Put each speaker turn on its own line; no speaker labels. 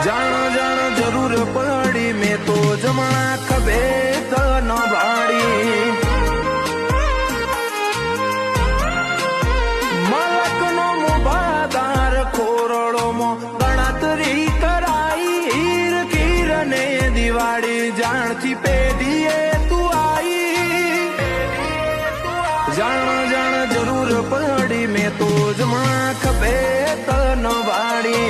જાણ જાણ જરૂર પડી મેં તો જમણા ખભે તન વાળી મલકનો મુબાદાર ખોરડોમાં ગણતરી કરાઈ હીર કીરને દિવાળી જાણથી પેઢીએ તું આઈ જાણ જાણ જરૂર પડી મેં તો જમણા ખભે તન વાળી